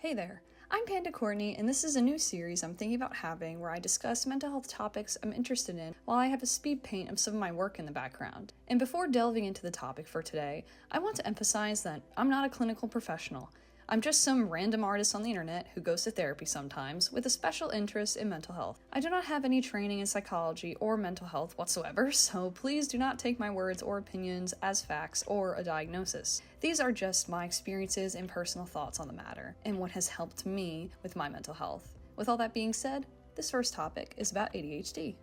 Hey there, I'm Panda Courtney, and this is a new series I'm thinking about having where I discuss mental health topics I'm interested in while I have a speed paint of some of my work in the background. And before delving into the topic for today, I want to emphasize that I'm not a clinical professional. I'm just some random artist on the internet who goes to therapy sometimes with a special interest in mental health. I do not have any training in psychology or mental health whatsoever, so please do not take my words or opinions as facts or a diagnosis. These are just my experiences and personal thoughts on the matter, and what has helped me with my mental health. With all that being said, this first topic is about ADHD.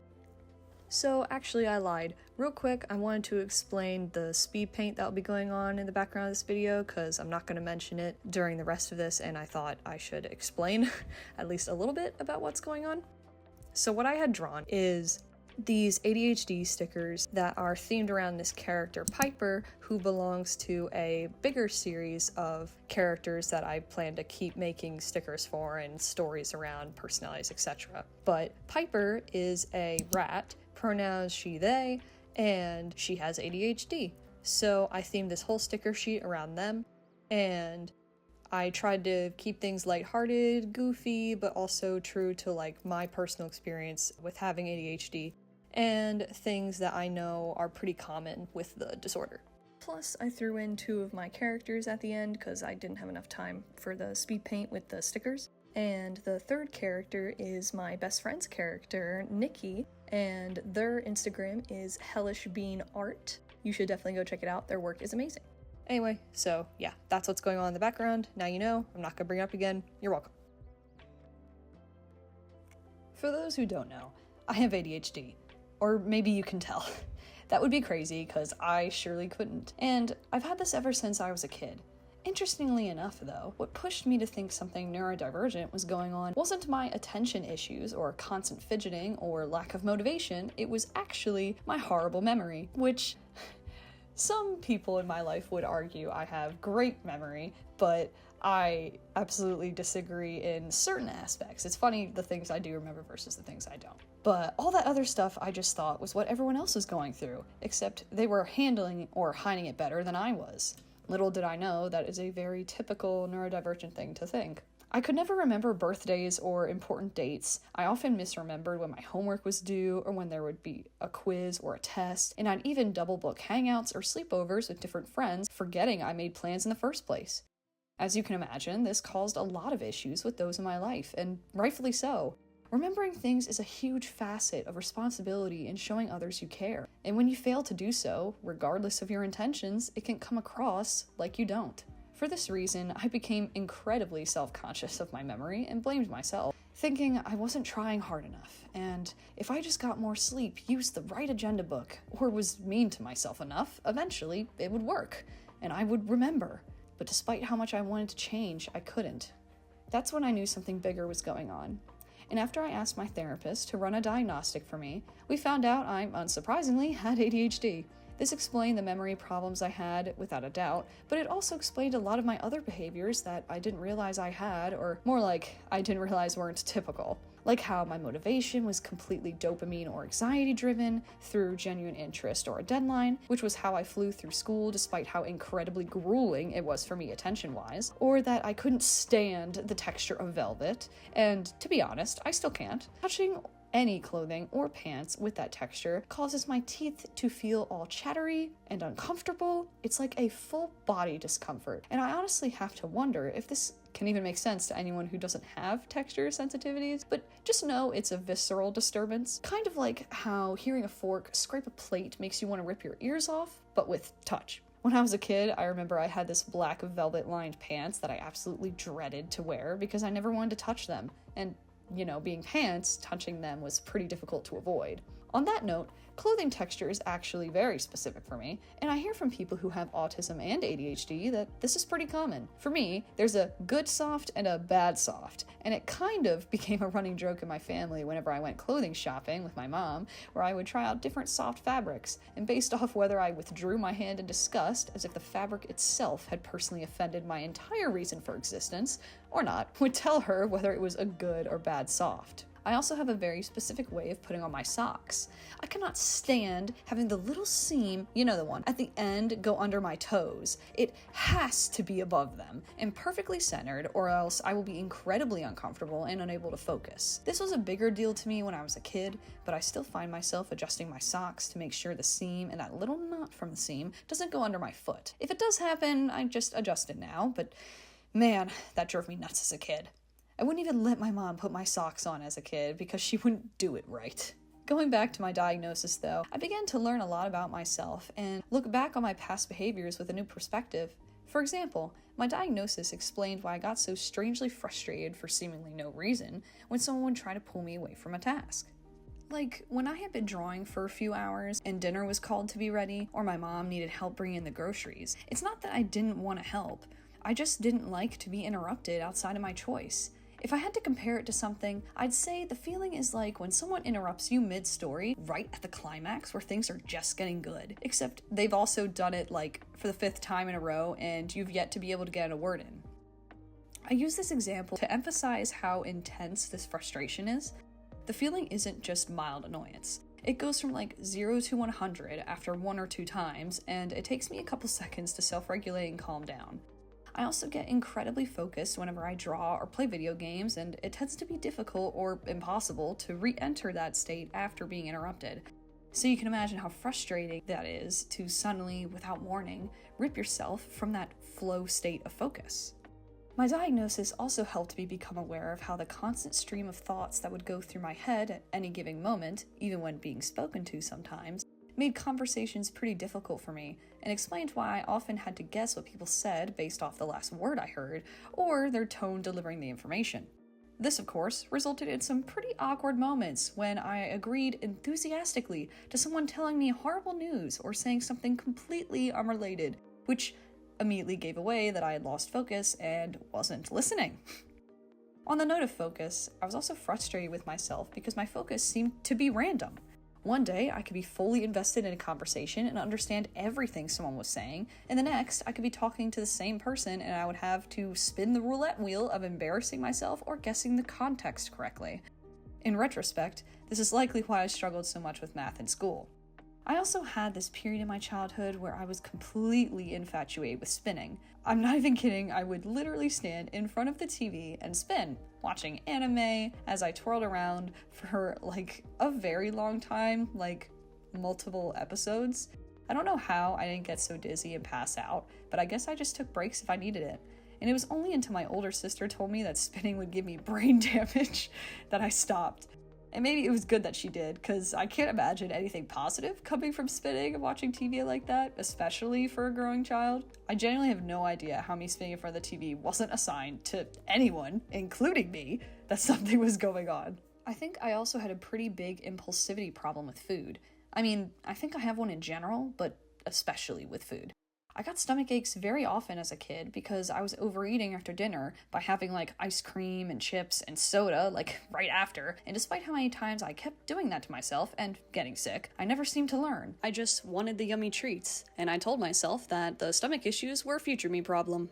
So actually I lied. Real quick, I wanted to explain the speed paint that will be going on in the background of this video because I'm not going to mention it during the rest of this, and I thought I should explain at least a little bit about what's going on. So what I had drawn is these ADHD stickers that are themed around this character Piper, who belongs to a bigger series of characters that I plan to keep making stickers for and stories around personalities, etc. But Piper is a rat, pronouns she, they, and she has ADHD. So I themed this whole sticker sheet around them, and I tried to keep things lighthearted, goofy, but also true to my personal experience with having ADHD and things that I know are pretty common with the disorder. Plus, I threw in two of my characters at the end because I didn't have enough time for the speed paint with the stickers. And the third character is my best friend's character, Nikki, and their Instagram is hellishbeanart. You should definitely go check it out. Their work is amazing. Anyway, so yeah, that's what's going on in the background. Now you know, I'm not gonna bring it up again. You're welcome. For those who don't know, I have ADHD. Or maybe you can tell. That would be crazy, because I surely couldn't. And I've had this ever since I was a kid. Interestingly enough, though, what pushed me to think something neurodivergent was going on wasn't my attention issues or constant fidgeting or lack of motivation, it was actually my horrible memory, which some people in my life would argue I have great memory, but I absolutely disagree in certain aspects. It's funny the things I do remember versus the things I don't. But all that other stuff I just thought was what everyone else was going through, except they were handling or hiding it better than I was. Little did I know that is a very typical neurodivergent thing to think. I could never remember birthdays or important dates. I often misremembered when my homework was due or when there would be a quiz or a test, and I'd even double book hangouts or sleepovers with different friends, forgetting I made plans in the first place. As you can imagine, this caused a lot of issues with those in my life, and rightfully so. Remembering things is a huge facet of responsibility in showing others you care, and when you fail to do so, regardless of your intentions, it can come across like you don't. For this reason, I became incredibly self-conscious of my memory and blamed myself, thinking I wasn't trying hard enough, and if I just got more sleep, used the right agenda book, or was mean to myself enough, eventually it would work, and I would remember. But despite how much I wanted to change, I couldn't. That's when I knew something bigger was going on. And after I asked my therapist to run a diagnostic for me, we found out I, unsurprisingly, had ADHD. This explained the memory problems I had, without a doubt, but it also explained a lot of my other behaviors that I didn't realize I had, or more like, I didn't realize weren't typical. Like how my motivation was completely dopamine or anxiety-driven, through genuine interest or a deadline, which was how I flew through school despite how incredibly grueling it was for me attention-wise, or that I couldn't stand the texture of velvet, and to be honest, I still can't. Touching any clothing or pants with that texture causes my teeth to feel all chattery and uncomfortable. It's like a full body discomfort, and I honestly have to wonder if this can even make sense to anyone who doesn't have texture sensitivities, but just know it's a visceral disturbance. Kind of like how hearing a fork scrape a plate makes you want to rip your ears off, but with touch. When I was a kid, I remember I had this black velvet-lined pants that I absolutely dreaded to wear because I never wanted to touch them, and being pants, touching them was pretty difficult to avoid. On that note, clothing texture is actually very specific for me, and I hear from people who have autism and ADHD that this is pretty common. For me, there's a good soft and a bad soft, and it kind of became a running joke in my family whenever I went clothing shopping with my mom, where I would try out different soft fabrics, and based off whether I withdrew my hand in disgust, as if the fabric itself had personally offended my entire reason for existence, or not, would tell her whether it was a good or bad soft. I also have a very specific way of putting on my socks. I cannot stand having the little seam, you know the one, at the end go under my toes. It has to be above them and perfectly centered, or else I will be incredibly uncomfortable and unable to focus. This was a bigger deal to me when I was a kid, but I still find myself adjusting my socks to make sure the seam and that little knot from the seam doesn't go under my foot. If it does happen, I just adjust it now, but man, that drove me nuts as a kid. I wouldn't even let my mom put my socks on as a kid because she wouldn't do it right. Going back to my diagnosis though, I began to learn a lot about myself and look back on my past behaviors with a new perspective. For example, my diagnosis explained why I got so strangely frustrated for seemingly no reason when someone would try to pull me away from a task. Like, when I had been drawing for a few hours and dinner was called to be ready, or my mom needed help bringing in the groceries, it's not that I didn't want to help, I just didn't like to be interrupted outside of my choice. If I had to compare it to something, I'd say the feeling is like when someone interrupts you mid-story, right at the climax where things are just getting good, except they've also done it like for the 5th time in a row and you've yet to be able to get a word in. I use this example to emphasize how intense this frustration is. The feeling isn't just mild annoyance. It goes from like 0 to 100 after 1 or 2 times, and it takes me a couple seconds to self-regulate and calm down. I also get incredibly focused whenever I draw or play video games, and it tends to be difficult or impossible to re-enter that state after being interrupted. So you can imagine how frustrating that is to suddenly, without warning, rip yourself from that flow state of focus. My diagnosis also helped me become aware of how the constant stream of thoughts that would go through my head at any given moment, even when being spoken to sometimes, made conversations pretty difficult for me, and explained why I often had to guess what people said based off the last word I heard, or their tone delivering the information. This, of course, resulted in some pretty awkward moments when I agreed enthusiastically to someone telling me horrible news or saying something completely unrelated, which immediately gave away that I had lost focus and wasn't listening. On the note of focus, I was also frustrated with myself because my focus seemed to be random. One day, I could be fully invested in a conversation and understand everything someone was saying, and the next, I could be talking to the same person and I would have to spin the roulette wheel of embarrassing myself or guessing the context correctly. In retrospect, this is likely why I struggled so much with math in school. I also had this period in my childhood where I was completely infatuated with spinning. I'm not even kidding, I would literally stand in front of the TV and spin, watching anime as I twirled around for like a very long time, like multiple episodes. I don't know how I didn't get so dizzy and pass out, but I guess I just took breaks if I needed it. And it was only until my older sister told me that spinning would give me brain damage that I stopped. And maybe it was good that she did, because I can't imagine anything positive coming from spinning and watching TV like that, especially for a growing child. I genuinely have no idea how me spinning in front of the TV wasn't a sign to anyone, including me, that something was going on. I think I also had a pretty big impulsivity problem with food. I mean, I think I have one in general, but especially with food. I got stomach aches very often as a kid because I was overeating after dinner by having like ice cream and chips and soda like right after, and despite how many times I kept doing that to myself and getting sick, I never seemed to learn. I just wanted the yummy treats, and I told myself that the stomach issues were a future me problem.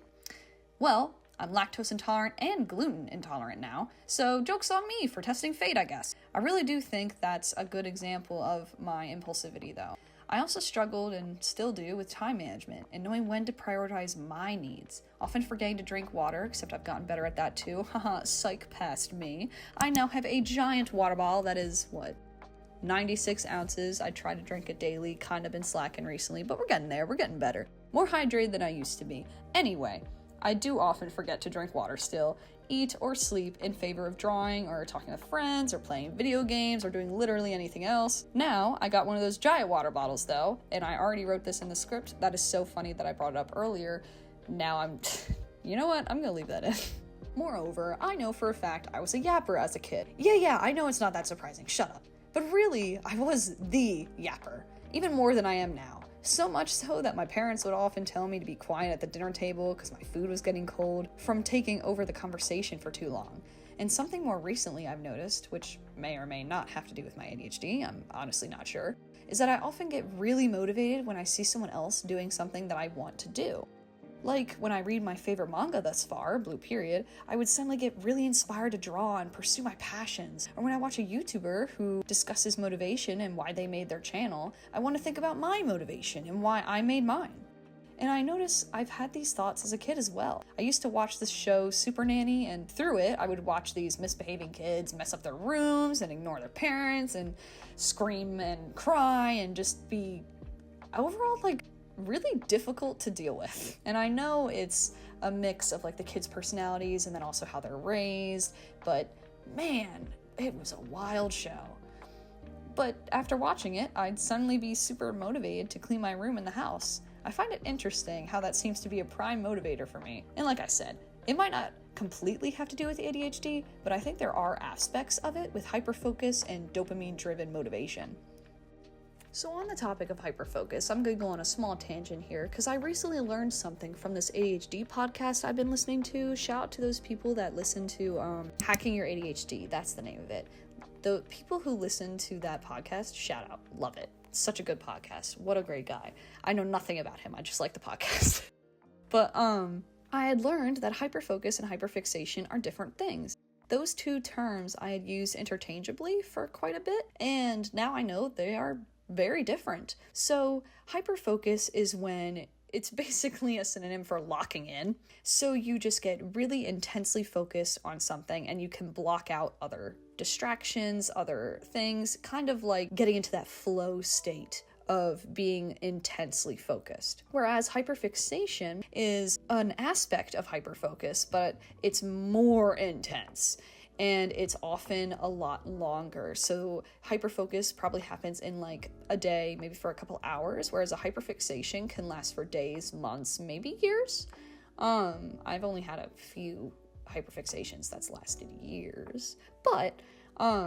Well, I'm lactose intolerant and gluten intolerant now, so joke's on me for testing fate, I guess. I really do think that's a good example of my impulsivity though. I also struggled, and still do, with time management and knowing when to prioritize my needs, often forgetting to drink water, except I've gotten better at that too. Haha, psych past me. I now have a giant water bottle that is, 96 ounces. I try to drink it daily, kind of been slacking recently, but we're getting there, we're getting better. More hydrated than I used to be. Anyway, I do often forget to drink water still, eat or sleep in favor of drawing or talking with friends or playing video games or doing literally anything else. Now, I got one of those giant water bottles though, and I already wrote this in the script. That is so funny that I brought it up earlier. Now you know what? I'm gonna leave that in. Moreover, I know for a fact I was a yapper as a kid. Yeah, I know it's not that surprising, shut up. But really, I was the yapper, even more than I am now. So much so that my parents would often tell me to be quiet at the dinner table because my food was getting cold from taking over the conversation for too long. And something more recently I've noticed, which may or may not have to do with my ADHD, I'm honestly not sure, is that I often get really motivated when I see someone else doing something that I want to do. Like when I read my favorite manga thus far, Blue Period, I would suddenly get really inspired to draw and pursue my passions. Or when I watch a YouTuber who discusses motivation and why they made their channel, I want to think about my motivation and why I made mine. And I notice I've had these thoughts as a kid as well. I used to watch this show Super Nanny, and through it I would watch these misbehaving kids mess up their rooms and ignore their parents and scream and cry and just be overall like really difficult to deal with. And I know it's a mix of like the kids' personalities and then also how they're raised, but man, it was a wild show. But after watching it, I'd suddenly be super motivated to clean my room and the house. I find it interesting how that seems to be a prime motivator for me. And like I said, it might not completely have to do with ADHD, but I think there are aspects of it with hyperfocus and dopamine-driven motivation. So on the topic of hyperfocus, I'm going to go on a small tangent here because I recently learned something from this ADHD podcast I've been listening to. Shout out to those people that listen to Hacking Your ADHD. That's the name of it. The people who listen to that podcast, shout out. Love it. Such a good podcast. What a great guy. I know nothing about him. I just like the podcast. But I had learned that hyperfocus and hyperfixation are different things. Those two terms I had used interchangeably for quite a bit, and now I know they are very different. So hyperfocus is when it's basically a synonym for locking in. So you just get really intensely focused on something and you can block out other distractions, other things, kind of like getting into that flow state of being intensely focused. Whereas hyperfixation is an aspect of hyperfocus, but it's more intense. And it's often a lot longer. So hyperfocus probably happens in like a day, maybe for a couple hours, whereas a hyperfixation can last for days, months, maybe years. I've only had a few hyperfixations that's lasted years, but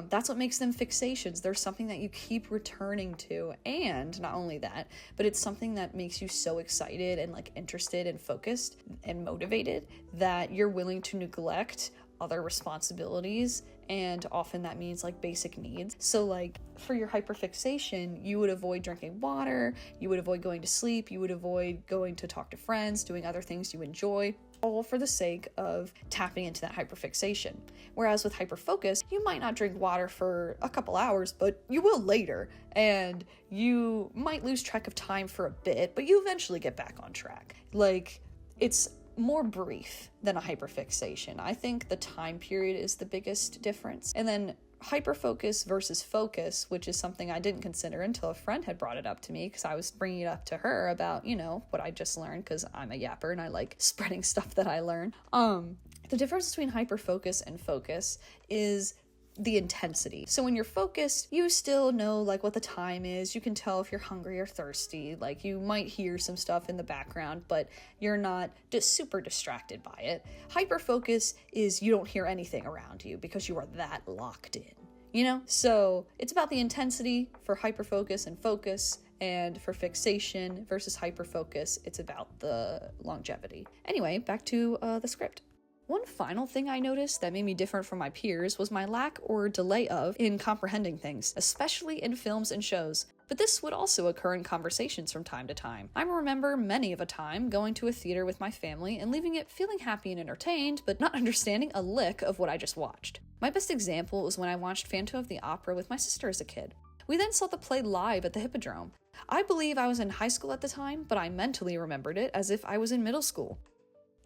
that's what makes them fixations. They're something that you keep returning to, and not only that, but it's something that makes you so excited and like interested and focused and motivated that you're willing to neglect other responsibilities, and often that means like basic needs. So like for your hyperfixation, you would avoid drinking water, you would avoid going to sleep, you would avoid going to talk to friends, doing other things you enjoy, all for the sake of tapping into that hyperfixation. Whereas with hyperfocus, you might not drink water for a couple hours, but you will later, and you might lose track of time for a bit, but you eventually get back on track. Like, it's more brief than a hyperfixation. I think the time period is the biggest difference. And then hyperfocus versus focus, which is something I didn't consider until a friend had brought it up to me because I was bringing it up to her about, you know, what I just learned because I'm a yapper and I like spreading stuff that I learn. The difference between hyperfocus and focus is the intensity. So when you're focused, you still know like what the time is. You can tell if you're hungry or thirsty. Like you might hear some stuff in the background, but you're not just super distracted by it. Hyperfocus is you don't hear anything around you because you are that locked in, you know? So it's about the intensity for hyperfocus and focus, and for fixation versus hyperfocus, it's about the longevity. Anyway, back to the script. One final thing I noticed that made me different from my peers was my lack or delay in comprehending things, especially in films and shows. But this would also occur in conversations from time to time. I remember many of a time going to a theater with my family and leaving it feeling happy and entertained, but not understanding a lick of what I just watched. My best example was when I watched Phantom of the Opera with my sister as a kid. We then saw the play live at the Hippodrome. I believe I was in high school at the time, but I mentally remembered it as if I was in middle school.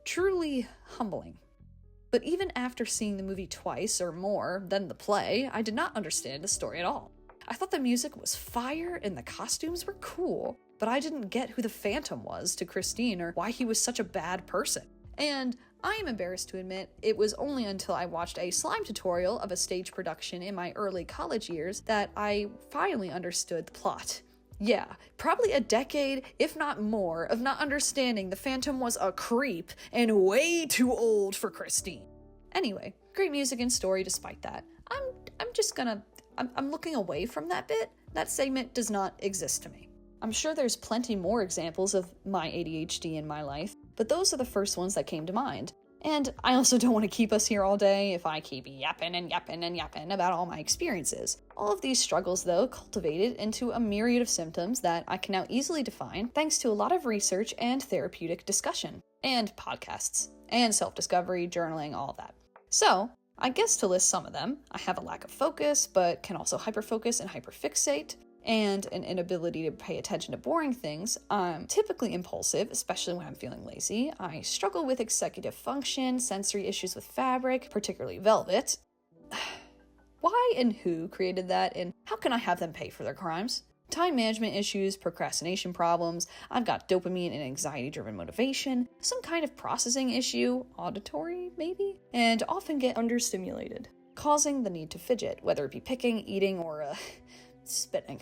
Truly humbling. But even after seeing the movie twice or more than the play, I did not understand the story at all. I thought the music was fire and the costumes were cool, but I didn't get who the Phantom was to Christine or why he was such a bad person. And I am embarrassed to admit, it was only until I watched a slime tutorial of a stage production in my early college years that I finally understood the plot. Yeah, probably a decade, if not more, of not understanding the Phantom was a creep and way too old for Christine. Anyway, great music and story despite that. I'm looking away from that bit. That segment does not exist to me. I'm sure there's plenty more examples of my ADHD in my life, but those are the first ones that came to mind. And I also don't want to keep us here all day if I keep yapping and yapping and yapping about all my experiences. All of these struggles, though, cultivated into a myriad of symptoms that I can now easily define thanks to a lot of research and therapeutic discussion, and podcasts, and self-discovery, journaling, all of that. So, I guess to list some of them, I have a lack of focus, but can also hyperfocus and hyperfixate, and an inability to pay attention to boring things. I'm typically impulsive, especially when I'm feeling lazy. I struggle with executive function, sensory issues with fabric, particularly velvet. Why and who created that, and how can I have them pay for their crimes? Time management issues, procrastination problems, I've got dopamine and anxiety-driven motivation, some kind of processing issue, auditory maybe, and often get understimulated, causing the need to fidget, whether it be picking, eating, or spitting.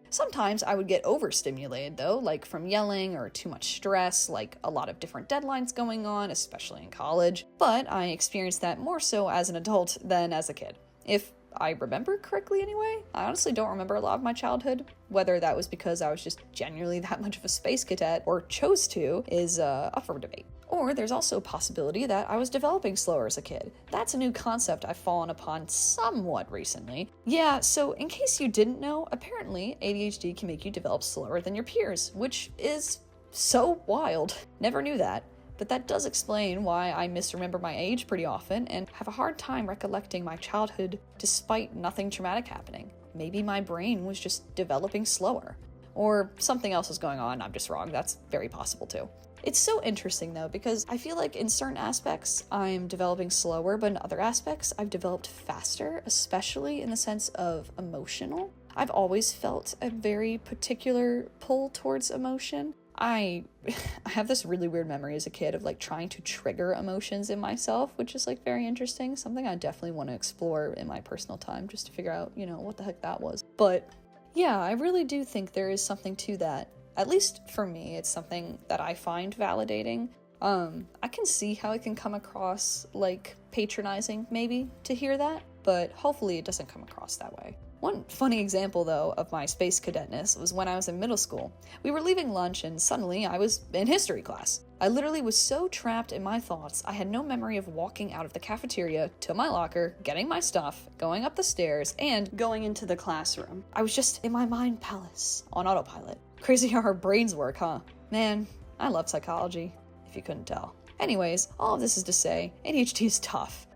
Sometimes I would get overstimulated though, like from yelling or too much stress, like a lot of different deadlines going on, especially in college, but I experienced that more so as an adult than as a kid. If I remember correctly anyway. I honestly don't remember a lot of my childhood. Whether that was because I was just genuinely that much of a space cadet or chose to is up for debate. Or there's also a possibility that I was developing slower as a kid. That's a new concept I've fallen upon somewhat recently. Yeah, so in case you didn't know, apparently ADHD can make you develop slower than your peers, which is so wild. Never knew that. But that does explain why I misremember my age pretty often and have a hard time recollecting my childhood despite nothing traumatic happening. Maybe my brain was just developing slower. Or something else is going on, I'm just wrong. That's very possible too. It's so interesting though, because I feel like in certain aspects I'm developing slower, but in other aspects I've developed faster, especially in the sense of emotional. I've always felt a very particular pull towards emotion. I have this really weird memory as a kid of like trying to trigger emotions in myself, which is like very interesting. Something I definitely want to explore in my personal time just to figure out, what the heck that was. But yeah, I really do think there is something to that. At least for me, it's something that I find validating. I can see how it can come across like patronizing maybe to hear that, but hopefully it doesn't come across that way. One funny example, though, of my space cadetness was when I was in middle school. We were leaving lunch and suddenly I was in history class. I literally was so trapped in my thoughts, I had no memory of walking out of the cafeteria to my locker, getting my stuff, going up the stairs, and going into the classroom. I was just in my mind palace, on autopilot. Crazy how our brains work, huh? Man, I love psychology, if you couldn't tell. Anyways, all of this is to say, ADHD is tough.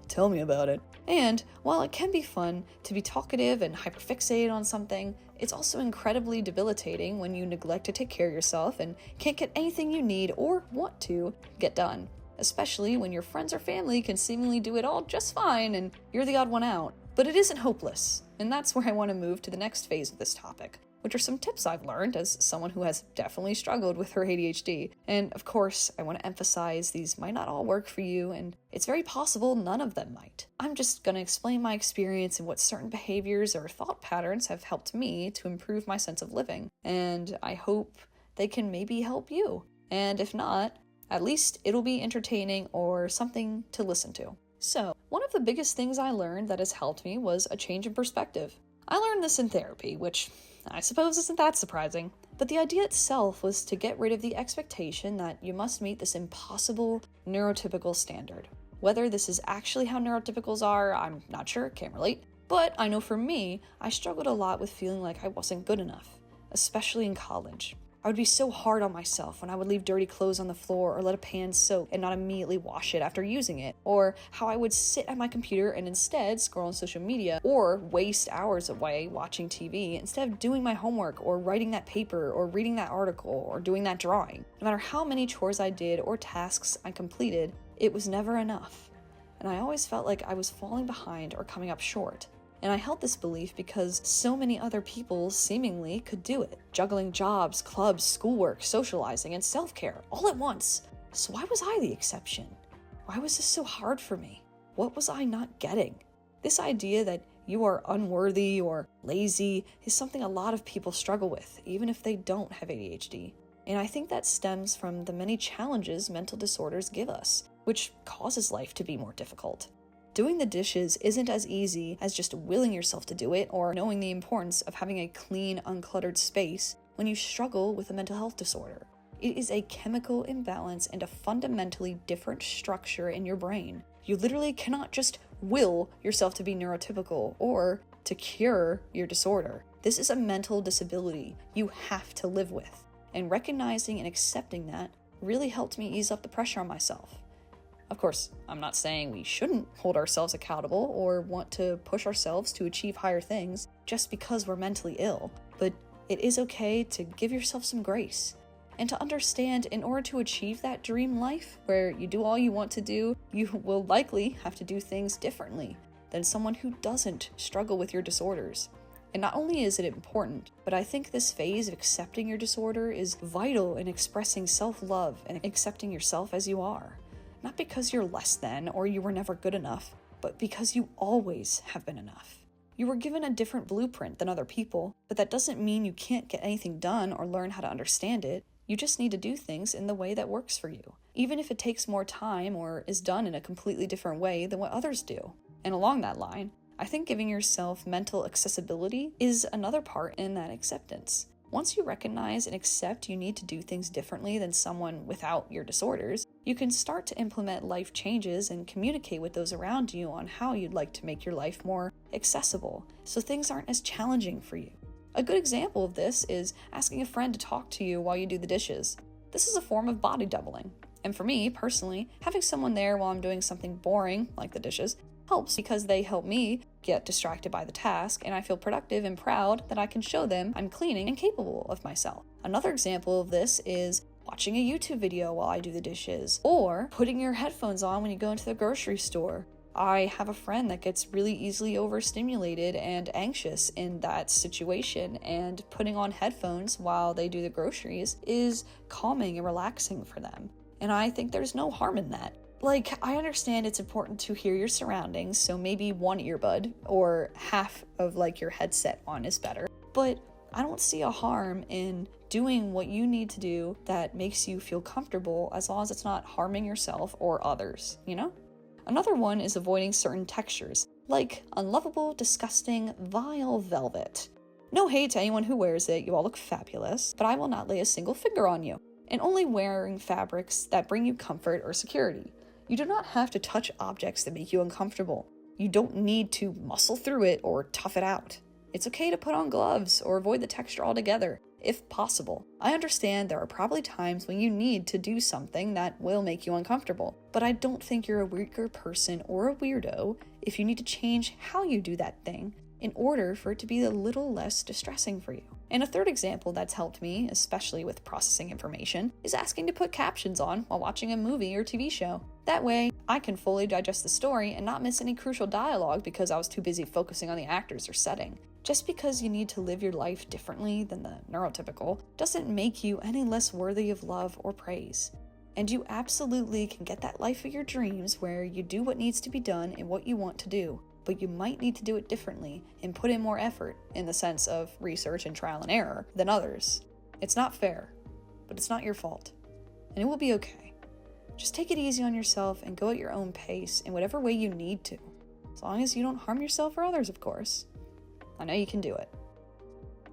Tell me about it. And while it can be fun to be talkative and hyperfixated on something, it's also incredibly debilitating when you neglect to take care of yourself and can't get anything you need or want to get done, especially when your friends or family can seemingly do it all just fine and you're the odd one out. But it isn't hopeless, and that's where I want to move to the next phase of this topic, which are some tips I've learned as someone who has definitely struggled with her ADHD. And of course, I want to emphasize these might not all work for you, and it's very possible none of them might. I'm just going to explain my experience and what certain behaviors or thought patterns have helped me to improve my sense of living, and I hope they can maybe help you. And if not, at least it'll be entertaining or something to listen to. So, one of the biggest things I learned that has helped me was a change in perspective. I learned this in therapy, which I suppose isn't that surprising, but the idea itself was to get rid of the expectation that you must meet this impossible neurotypical standard. Whether this is actually how neurotypicals are, I'm not sure, can't relate, but I know for me, I struggled a lot with feeling like I wasn't good enough, especially in college. I would be so hard on myself when I would leave dirty clothes on the floor or let a pan soak and not immediately wash it after using it, or how I would sit at my computer and instead scroll on social media or waste hours away watching TV instead of doing my homework or writing that paper or reading that article or doing that drawing. No matter how many chores I did or tasks I completed, it was never enough. And I always felt like I was falling behind or coming up short. And I held this belief because so many other people seemingly could do it, juggling jobs, clubs, schoolwork, socializing, and self-care all at once. So why was I the exception? Why was this so hard for me? What was I not getting? This idea that you are unworthy or lazy is something a lot of people struggle with, even if they don't have ADHD. And I think that stems from the many challenges mental disorders give us, which causes life to be more difficult. Doing the dishes isn't as easy as just willing yourself to do it or knowing the importance of having a clean, uncluttered space when you struggle with a mental health disorder. It is a chemical imbalance and a fundamentally different structure in your brain. You literally cannot just will yourself to be neurotypical or to cure your disorder. This is a mental disability you have to live with. And recognizing and accepting that really helped me ease up the pressure on myself. Of course, I'm not saying we shouldn't hold ourselves accountable or want to push ourselves to achieve higher things just because we're mentally ill, but it is okay to give yourself some grace and to understand in order to achieve that dream life where you do all you want to do, you will likely have to do things differently than someone who doesn't struggle with your disorders. And not only is it important, but I think this phase of accepting your disorder is vital in expressing self-love and accepting yourself as you are. Not because you're less than or you were never good enough, but because you always have been enough. You were given a different blueprint than other people, but that doesn't mean you can't get anything done or learn how to understand it. You just need to do things in the way that works for you, even if it takes more time or is done in a completely different way than what others do. And along that line, I think giving yourself mental accessibility is another part in that acceptance. Once you recognize and accept you need to do things differently than someone without your disorders, you can start to implement life changes and communicate with those around you on how you'd like to make your life more accessible, so things aren't as challenging for you. A good example of this is asking a friend to talk to you while you do the dishes. This is a form of body doubling. And for me, personally, having someone there while I'm doing something boring, like the dishes, helps because they help me get distracted by the task, and I feel productive and proud that I can show them I'm cleaning and capable of myself. Another example of this is watching a YouTube video while I do the dishes, or putting your headphones on when you go into the grocery store. I have a friend that gets really easily overstimulated and anxious in that situation, and putting on headphones while they do the groceries is calming and relaxing for them. And I think there's no harm in that. I understand it's important to hear your surroundings, so maybe one earbud or half of your headset on is better. But I don't see a harm in doing what you need to do that makes you feel comfortable as long as it's not harming yourself or others, you know? Another one is avoiding certain textures, like unlovable, disgusting, vile velvet. No hate to anyone who wears it, you all look fabulous, but I will not lay a single finger on you, and only wearing fabrics that bring you comfort or security. You do not have to touch objects that make you uncomfortable. You don't need to muscle through it or tough it out. It's okay to put on gloves or avoid the texture altogether, if possible. I understand there are probably times when you need to do something that will make you uncomfortable, but I don't think you're a weaker person or a weirdo if you need to change how you do that thing in order for it to be a little less distressing for you. And a third example that's helped me, especially with processing information, is asking to put captions on while watching a movie or TV show. That way, I can fully digest the story and not miss any crucial dialogue because I was too busy focusing on the actors or setting. Just because you need to live your life differently than the neurotypical doesn't make you any less worthy of love or praise. And you absolutely can get that life of your dreams where you do what needs to be done and what you want to do, but you might need to do it differently and put in more effort in the sense of research and trial and error than others. It's not fair, but it's not your fault, and it will be okay. Just take it easy on yourself and go at your own pace in whatever way you need to, as long as you don't harm yourself or others, of course. I know you can do it.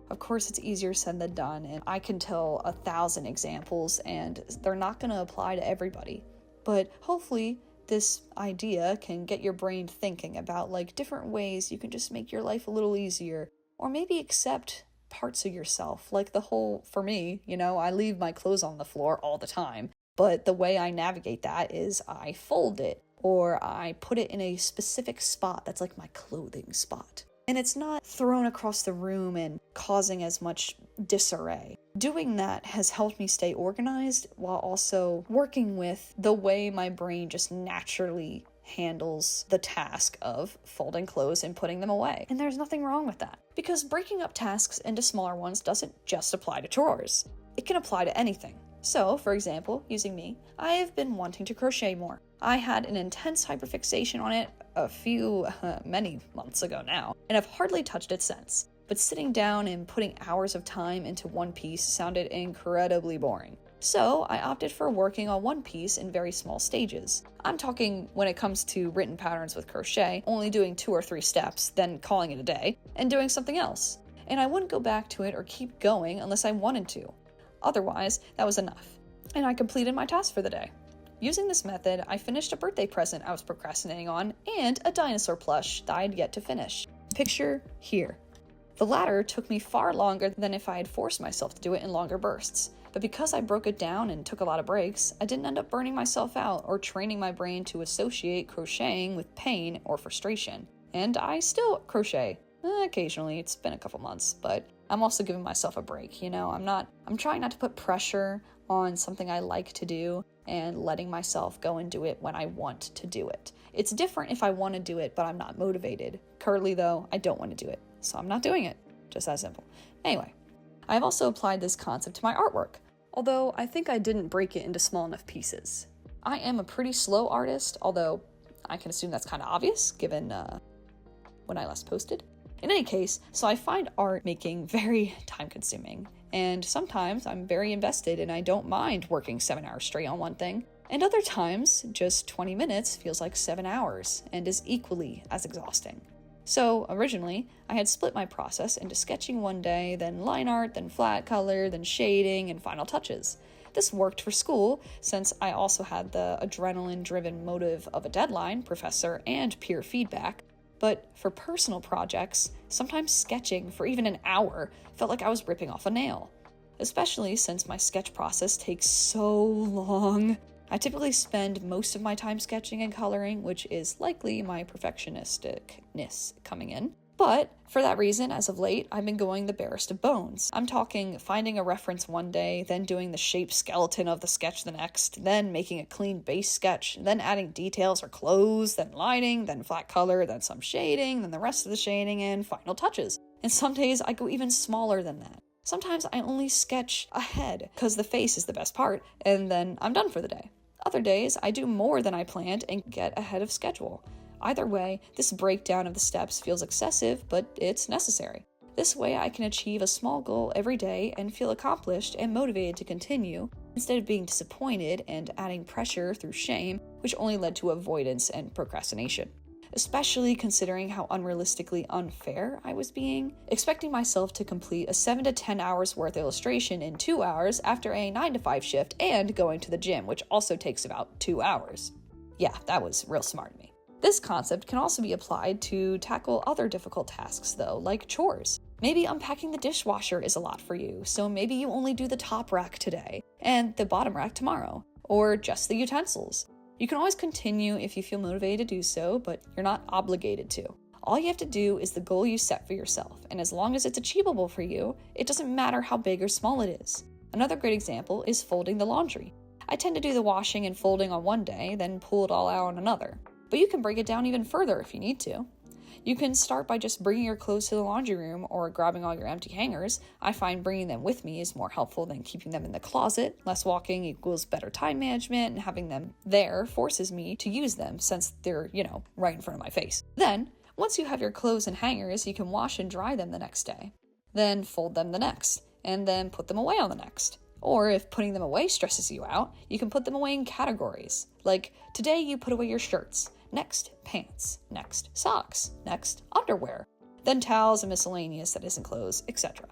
Of course, it's easier said than done, and I can tell 1,000 examples, and they're not going to apply to everybody. But hopefully, this idea can get your brain thinking about different ways you can just make your life a little easier, or maybe accept parts of yourself. For me, I leave my clothes on the floor all the time, but the way I navigate that is I fold it, or I put it in a specific spot that's my clothing spot. And it's not thrown across the room and causing as much disarray. Doing that has helped me stay organized while also working with the way my brain just naturally handles the task of folding clothes and putting them away. And there's nothing wrong with that, because breaking up tasks into smaller ones doesn't just apply to chores. It can apply to anything. So, for example, using me, I have been wanting to crochet more. I had an intense hyperfixation on it many months ago now, and I've hardly touched it since. But sitting down and putting hours of time into one piece sounded incredibly boring. So I opted for working on one piece in very small stages. I'm talking, when it comes to written patterns with crochet, only doing 2 or 3 steps, then calling it a day, and doing something else. And I wouldn't go back to it or keep going unless I wanted to. Otherwise, that was enough. And I completed my task for the day. Using this method, I finished a birthday present I was procrastinating on and a dinosaur plush that I had yet to finish. Picture here. The latter took me far longer than if I had forced myself to do it in longer bursts. But because I broke it down and took a lot of breaks, I didn't end up burning myself out or training my brain to associate crocheting with pain or frustration. And I still crochet. Occasionally, it's been a couple months, but I'm also giving myself a break, I'm trying not to put pressure on something I like to do and letting myself go and do it when I want to do it. It's different if I want to do it, but I'm not motivated. Currently, though, I don't want to do it, so I'm not doing it. Just that simple. Anyway, I've also applied this concept to my artwork, although I think I didn't break it into small enough pieces. I am a pretty slow artist, although I can assume that's kind of obvious given when I last posted. In any case, so I find art making very time-consuming, and sometimes I'm very invested and I don't mind working 7 hours straight on one thing, and other times, just 20 minutes feels like 7 hours and is equally as exhausting. So originally, I had split my process into sketching one day, then line art, then flat color, then shading, and final touches. This worked for school, since I also had the adrenaline-driven motive of a deadline, professor, and peer feedback. But for personal projects, sometimes sketching for even an hour felt like I was ripping off a nail. Especially since my sketch process takes so long. I typically spend most of my time sketching and coloring, which is likely my perfectionisticness coming in. But for that reason, as of late, I've been going the barest of bones. I'm talking finding a reference one day, then doing the shape skeleton of the sketch the next, then making a clean base sketch, then adding details or clothes, then lighting, then flat color, then some shading, then the rest of the shading, and final touches. And some days I go even smaller than that. Sometimes I only sketch a head, because the face is the best part, and then I'm done for the day. Other days, I do more than I planned and get ahead of schedule. Either way, this breakdown of the steps feels excessive, but it's necessary. This way I can achieve a small goal every day and feel accomplished and motivated to continue, instead of being disappointed and adding pressure through shame, which only led to avoidance and procrastination. Especially considering how unrealistically unfair I was being, expecting myself to complete a 7 to 10 hours worth illustration in 2 hours after a 9 to 5 shift and going to the gym, which also takes about 2 hours. Yeah, that was real smart of me. This concept can also be applied to tackle other difficult tasks though, like chores. Maybe unpacking the dishwasher is a lot for you, so maybe you only do the top rack today, and the bottom rack tomorrow, or just the utensils. You can always continue if you feel motivated to do so, but you're not obligated to. All you have to do is the goal you set for yourself, and as long as it's achievable for you, it doesn't matter how big or small it is. Another great example is folding the laundry. I tend to do the washing and folding on one day, then pull it all out on another. But you can break it down even further if you need to. You can start by just bringing your clothes to the laundry room or grabbing all your empty hangers. I find bringing them with me is more helpful than keeping them in the closet. Less walking equals better time management, and having them there forces me to use them since they're, right in front of my face. Then, once you have your clothes in hangers, you can wash and dry them the next day. Then fold them the next, and then put them away on the next. Or if putting them away stresses you out, you can put them away in categories. Like, today you put away your shirts. Next, pants. Next, socks. Next, underwear. Then towels and miscellaneous that isn't clothes, etc.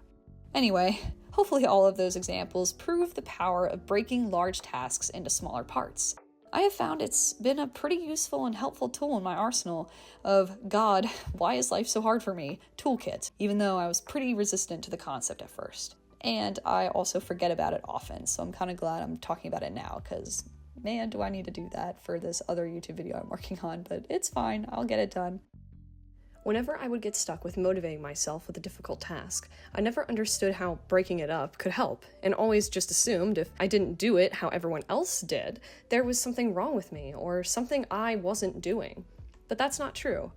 Anyway, hopefully all of those examples prove the power of breaking large tasks into smaller parts. I have found it's been a pretty useful and helpful tool in my arsenal of, God, why is life so hard for me? Toolkit, even though I was pretty resistant to the concept at first. And I also forget about it often, so I'm kind of glad I'm talking about it now, because man, do I need to do that for this other YouTube video I'm working on, but it's fine, I'll get it done. Whenever I would get stuck with motivating myself with a difficult task, I never understood how breaking it up could help, and always just assumed if I didn't do it how everyone else did, there was something wrong with me, or something I wasn't doing. But that's not true.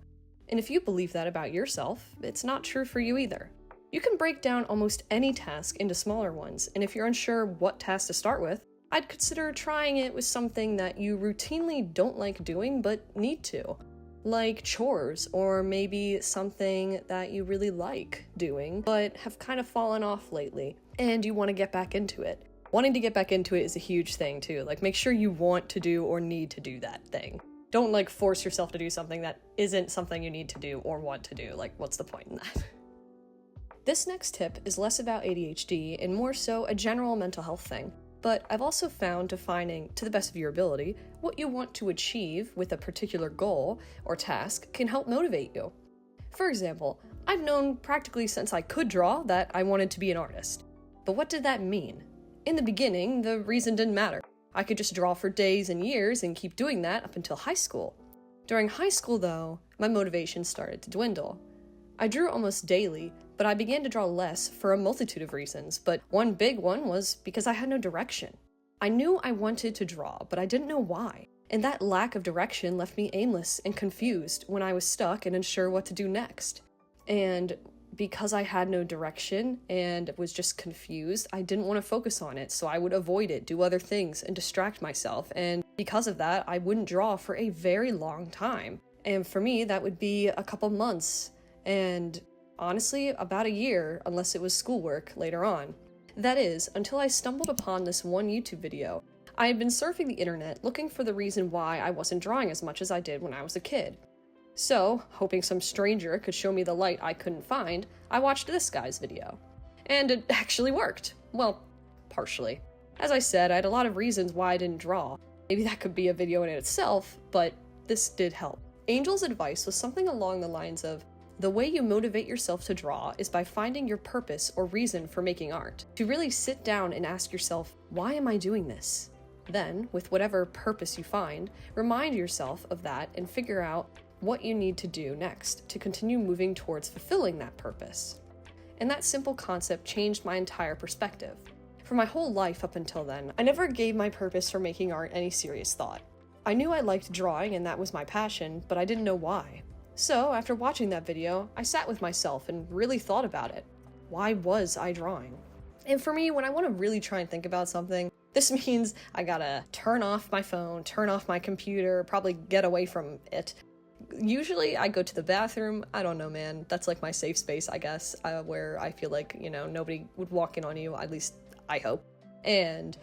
And if you believe that about yourself, it's not true for you either. You can break down almost any task into smaller ones, and if you're unsure what task to start with, I'd consider trying it with something that you routinely don't like doing but need to. Like chores, or maybe something that you really like doing but have kind of fallen off lately, and you want to get back into it. Wanting to get back into it is a huge thing too. Make sure you want to do or need to do that thing. Don't force yourself to do something that isn't something you need to do or want to do. What's the point in that? This next tip is less about ADHD and more so a general mental health thing, but I've also found defining, to the best of your ability, what you want to achieve with a particular goal or task can help motivate you. For example, I've known practically since I could draw that I wanted to be an artist. But what did that mean? In the beginning, the reason didn't matter. I could just draw for days and years and keep doing that up until high school. During high school, though, my motivation started to dwindle. I drew almost daily, but I began to draw less for a multitude of reasons, but one big one was because I had no direction. I knew I wanted to draw, but I didn't know why, and that lack of direction left me aimless and confused when I was stuck and unsure what to do next. And because I had no direction and was just confused, I didn't want to focus on it, so I would avoid it, do other things, and distract myself, and because of that, I wouldn't draw for a very long time. And for me, that would be a couple months, and honestly, about a year, unless it was schoolwork later on. That is, until I stumbled upon this one YouTube video. I had been surfing the internet looking for the reason why I wasn't drawing as much as I did when I was a kid. So, hoping some stranger could show me the light I couldn't find, I watched this guy's video. And it actually worked. Well, partially. As I said, I had a lot of reasons why I didn't draw. Maybe that could be a video in itself, but this did help. Angel's advice was something along the lines of, the way you motivate yourself to draw is by finding your purpose or reason for making art. To really sit down and ask yourself, why am I doing this? Then, with whatever purpose you find, remind yourself of that and figure out what you need to do next to continue moving towards fulfilling that purpose. And that simple concept changed my entire perspective. For my whole life up until then, I never gave my purpose for making art any serious thought. I knew I liked drawing and that was my passion, but I didn't know why. So, after watching that video, I sat with myself and really thought about it. Why was I drawing? And for me, when I want to really try and think about something, this means I gotta turn off my phone, turn off my computer, probably get away from it. Usually I go to the bathroom. I don't know, man. That's like my safe space, I guess, where I feel like, nobody would walk in on you, at least I hope. And,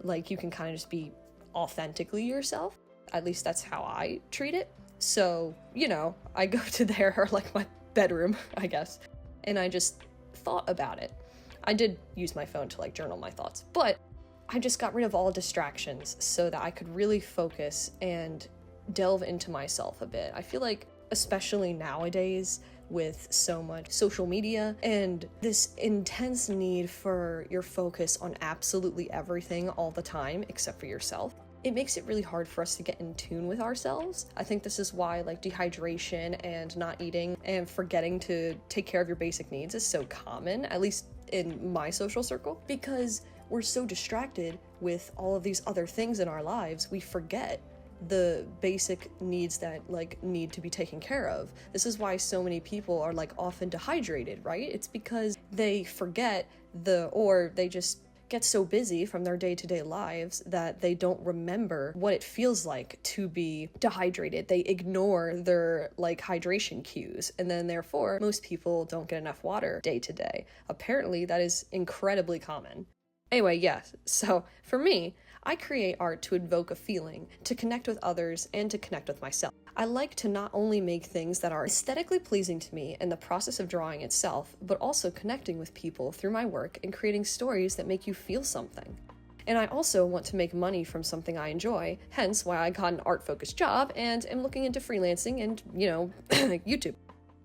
you can kind of just be authentically yourself. At least that's how I treat it. So, I go to there, or my bedroom, I guess, and I just thought about it. I did use my phone to journal my thoughts, but I just got rid of all distractions so that I could really focus and delve into myself a bit. I feel like, especially nowadays, with so much social media and this intense need for your focus on absolutely everything all the time except for yourself, it makes it really hard for us to get in tune with ourselves. I think this is why dehydration and not eating and forgetting to take care of your basic needs is so common, at least in my social circle, because we're so distracted with all of these other things in our lives, we forget the basic needs that need to be taken care of. This is why so many people are often dehydrated, right? It's because they forget or they just get so busy from their day-to-day lives that they don't remember what it feels like to be dehydrated. They ignore their hydration cues, and then therefore most people don't get enough water day to day. Apparently that is incredibly common. Anyway, yes, so for me, I create art to evoke a feeling, to connect with others, and to connect with myself. I like to not only make things that are aesthetically pleasing to me in the process of drawing itself, but also connecting with people through my work and creating stories that make you feel something. And I also want to make money from something I enjoy, hence why I got an art-focused job and am looking into freelancing and, YouTube.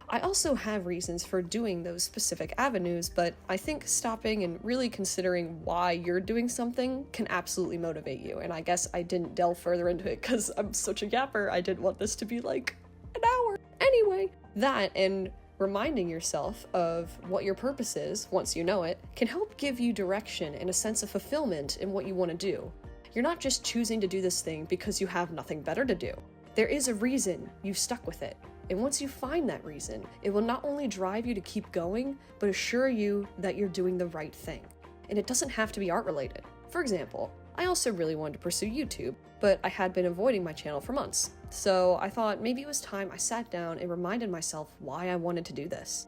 I also have reasons for doing those specific avenues, but I think stopping and really considering why you're doing something can absolutely motivate you. And I guess I didn't delve further into it because I'm such a yapper. I didn't want this to be an hour. Anyway, that and reminding yourself of what your purpose is, once you know it, can help give you direction and a sense of fulfillment in what you want to do. You're not just choosing to do this thing because you have nothing better to do. There is a reason you've stuck with it. And once you find that reason, it will not only drive you to keep going, but assure you that you're doing the right thing. And it doesn't have to be art related. For example, I also really wanted to pursue YouTube, but I had been avoiding my channel for months. So I thought maybe it was time I sat down and reminded myself why I wanted to do this.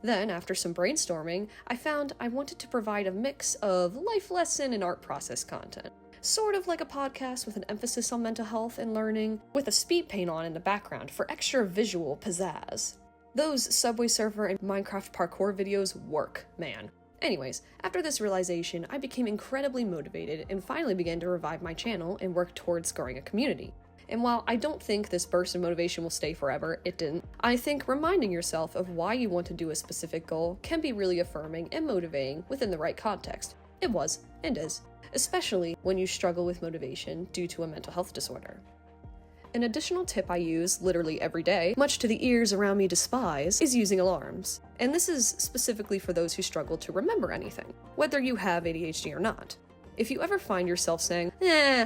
Then, after some brainstorming, I found I wanted to provide a mix of life lesson and art process content. Sort of like a podcast with an emphasis on mental health and learning, with a Speedpaint on in the background for extra visual pizzazz. Those Subway Surfer and Minecraft parkour videos work, man. Anyways, after this realization, I became incredibly motivated and finally began to revive my channel and work towards growing a community. And while I don't think this burst of motivation will stay forever, it didn't, I think reminding yourself of why you want to do a specific goal can be really affirming and motivating within the right context. It was, and is, especially when you struggle with motivation due to a mental health disorder. An additional tip I use literally every day, much to the ears around me despise, is using alarms. And this is specifically for those who struggle to remember anything, whether you have ADHD or not. If you ever find yourself saying,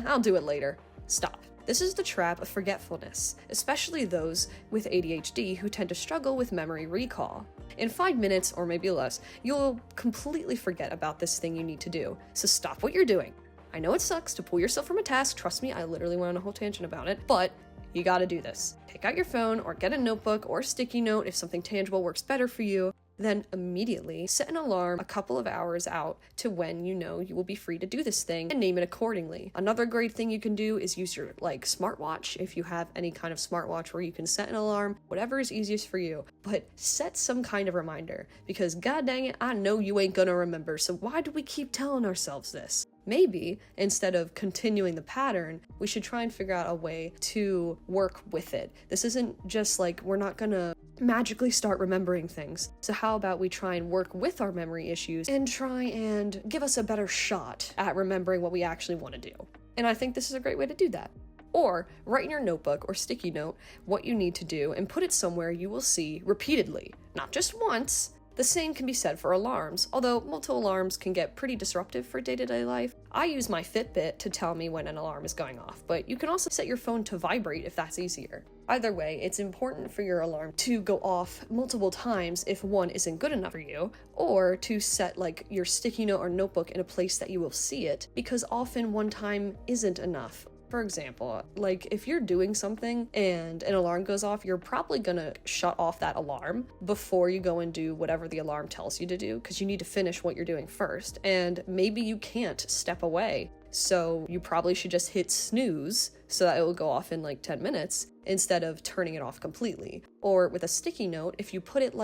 I'll do it later, stop. This is the trap of forgetfulness, especially those with ADHD who tend to struggle with memory recall. In 5 minutes, or maybe less, you'll completely forget about this thing you need to do, so stop what you're doing. I know it sucks to pull yourself from a task, trust me, I literally went on a whole tangent about it, but you gotta do this. Take out your phone or get a notebook or a sticky note if something tangible works better for you, then immediately set an alarm a couple of hours out to when you know you will be free to do this thing and name it accordingly. Another great thing you can do is use your smartwatch if you have any kind of smartwatch where you can set an alarm, whatever is easiest for you, but set some kind of reminder because god dang it, I know you ain't gonna remember, so why do we keep telling ourselves this? Maybe, instead of continuing the pattern, we should try and figure out a way to work with it. This isn't just we're not gonna magically start remembering things. So how about we try and work with our memory issues and try and give us a better shot at remembering what we actually want to do. And I think this is a great way to do that. Or write in your notebook or sticky note what you need to do and put it somewhere you will see repeatedly, not just once. The same can be said for alarms, although multiple alarms can get pretty disruptive for day-to-day life. I use my Fitbit to tell me when an alarm is going off, but you can also set your phone to vibrate if that's easier. Either way, it's important for your alarm to go off multiple times if one isn't good enough for you, or to set your sticky note or notebook in a place that you will see it, because often one time isn't enough. For example, if you're doing something and an alarm goes off, you're probably gonna shut off that alarm before you go and do whatever the alarm tells you to do, because you need to finish what you're doing first. And maybe you can't step away, so you probably should just hit snooze so that it will go off in 10 minutes instead of turning it off completely. Or with a sticky note, if you put it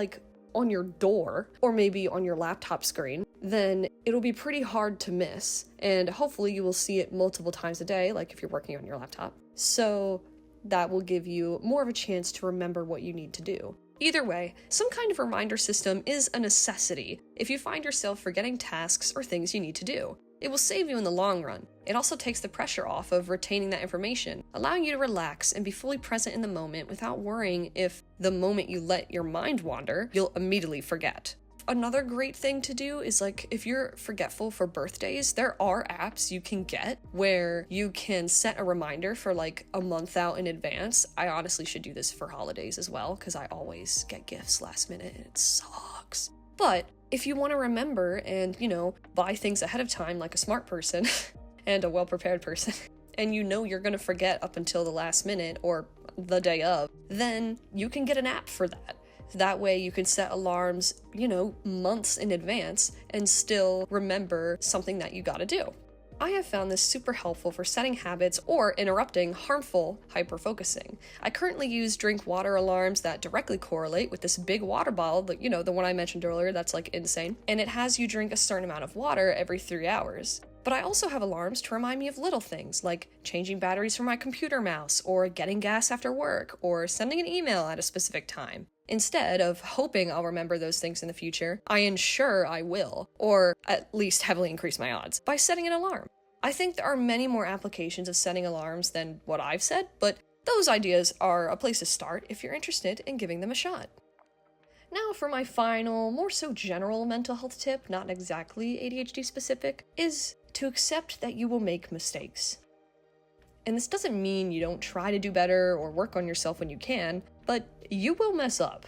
on your door or maybe on your laptop screen, then it'll be pretty hard to miss, and hopefully you will see it multiple times a day, if you're working on your laptop. So that will give you more of a chance to remember what you need to do. Either way, some kind of reminder system is a necessity if you find yourself forgetting tasks or things you need to do. It will save you in the long run. It also takes the pressure off of retaining that information, allowing you to relax and be fully present in the moment without worrying if the moment you let your mind wander, you'll immediately forget. Another great thing to do is if you're forgetful for birthdays, there are apps you can get where you can set a reminder for a month out in advance. I honestly should do this for holidays as well because I always get gifts last minute and it sucks. But if you want to remember and, buy things ahead of time like a smart person and a well-prepared person, and you're going to forget up until the last minute or the day of, then you can get an app for that. That way you can set alarms, months in advance and still remember something that you gotta do. I have found this super helpful for setting habits or interrupting harmful hyperfocusing. I currently use drink water alarms that directly correlate with this big water bottle, the one I mentioned earlier that's insane, and it has you drink a certain amount of water every 3 hours. But I also have alarms to remind me of little things like changing batteries for my computer mouse, or getting gas after work, or sending an email at a specific time. Instead of hoping I'll remember those things in the future, I ensure I will, or at least heavily increase my odds, by setting an alarm. I think there are many more applications of setting alarms than what I've said, but those ideas are a place to start if you're interested in giving them a shot. Now for my final, more so general mental health tip, not exactly ADHD specific, is to accept that you will make mistakes. And this doesn't mean you don't try to do better or work on yourself when you can, but you will mess up.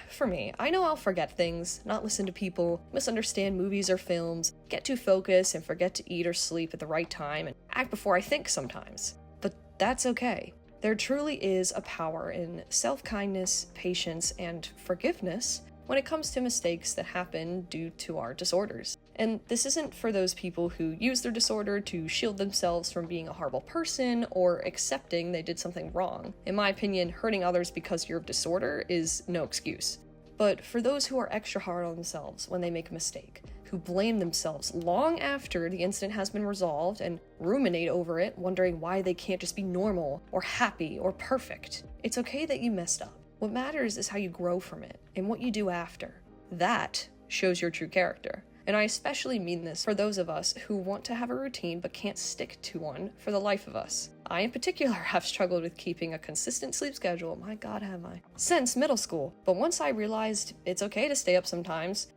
For me, I know I'll forget things, not listen to people, misunderstand movies or films, get too focused and forget to eat or sleep at the right time, and act before I think sometimes. But that's okay. There truly is a power in self-kindness, patience, and forgiveness when it comes to mistakes that happen due to our disorders. And this isn't for those people who use their disorder to shield themselves from being a horrible person or accepting they did something wrong. In my opinion, hurting others because you're of disorder is no excuse. But for those who are extra hard on themselves when they make a mistake, who blame themselves long after the incident has been resolved and ruminate over it, wondering why they can't just be normal or happy or perfect, it's okay that you messed up. What matters is how you grow from it and what you do after. That shows your true character. And I especially mean this for those of us who want to have a routine but can't stick to one for the life of us. I in particular have struggled with keeping a consistent sleep schedule, my god have I, since middle school. But once I realized it's okay to stay up sometimes,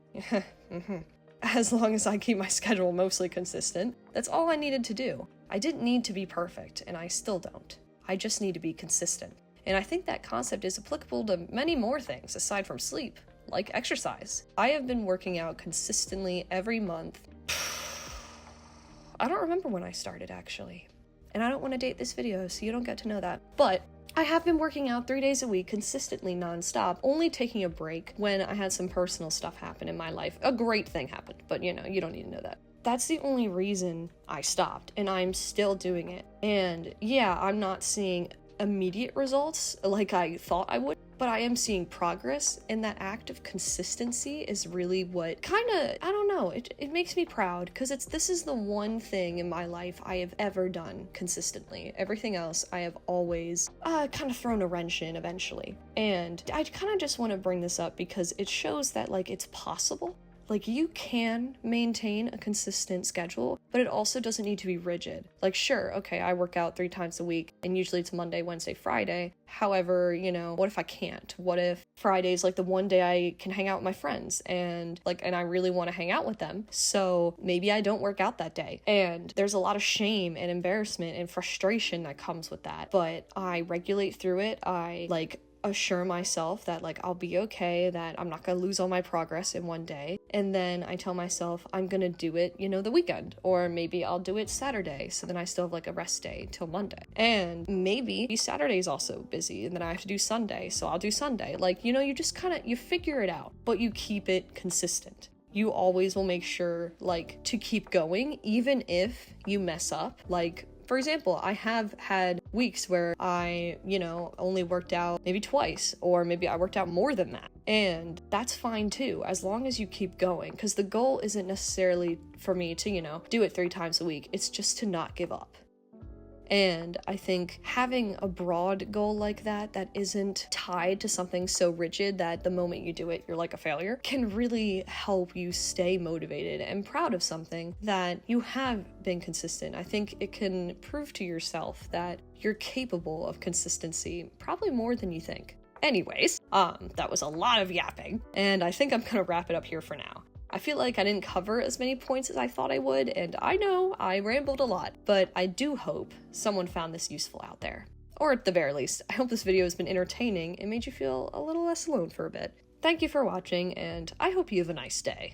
as long as I keep my schedule mostly consistent, that's all I needed to do. I didn't need to be perfect, and I still don't. I just need to be consistent. And I think that concept is applicable to many more things aside from sleep, like exercise. I have been working out consistently every month. I don't remember when I started, actually. And I don't want to date this video, so you don't get to know that. But I have been working out 3 days a week consistently nonstop, only taking a break when I had some personal stuff happen in my life. A great thing happened, but you don't need to know that. That's the only reason I stopped, and I'm still doing it. And yeah, I'm not seeing immediate results like I thought I would, but I am seeing progress, and that act of consistency is really what kinda, I don't know, it makes me proud, because this is the one thing in my life I have ever done consistently. Everything else I have always kind of thrown a wrench in eventually. And I kind of just want to bring this up because it shows that it's possible. You can maintain a consistent schedule, but it also doesn't need to be rigid. Sure, okay, I work out 3 times a week, and usually it's Monday, Wednesday, Friday. However, what if I can't? What if Friday's the one day I can hang out with my friends, and I really want to hang out with them, so maybe I don't work out that day. And there's a lot of shame and embarrassment and frustration that comes with that, but I regulate through it. I assure myself that I'll be okay, that I'm not gonna lose all my progress in one day, and then I tell myself I'm gonna do it the weekend, or maybe I'll do it Saturday, so then I still have a rest day till Monday, and maybe Saturday's also busy and then I have to do Sunday, so I'll do Sunday. You just you figure it out, but you keep it consistent. You always will make sure to keep going even if you mess up. For example, I have had weeks where I, only worked out maybe twice, or maybe I worked out more than that. And that's fine too, as long as you keep going, because the goal isn't necessarily for me to, do it 3 times a week. It's just to not give up. And I think having a broad goal like that isn't tied to something so rigid that the moment you do it, you're a failure, can really help you stay motivated and proud of something that you have been consistent. I think it can prove to yourself that you're capable of consistency, probably more than you think. Anyways, that was a lot of yapping, and I think I'm gonna wrap it up here for now. I feel like I didn't cover as many points as I thought I would, and I know I rambled a lot, but I do hope someone found this useful out there. Or at the very least, I hope this video has been entertaining and made you feel a little less alone for a bit. Thank you for watching, and I hope you have a nice day.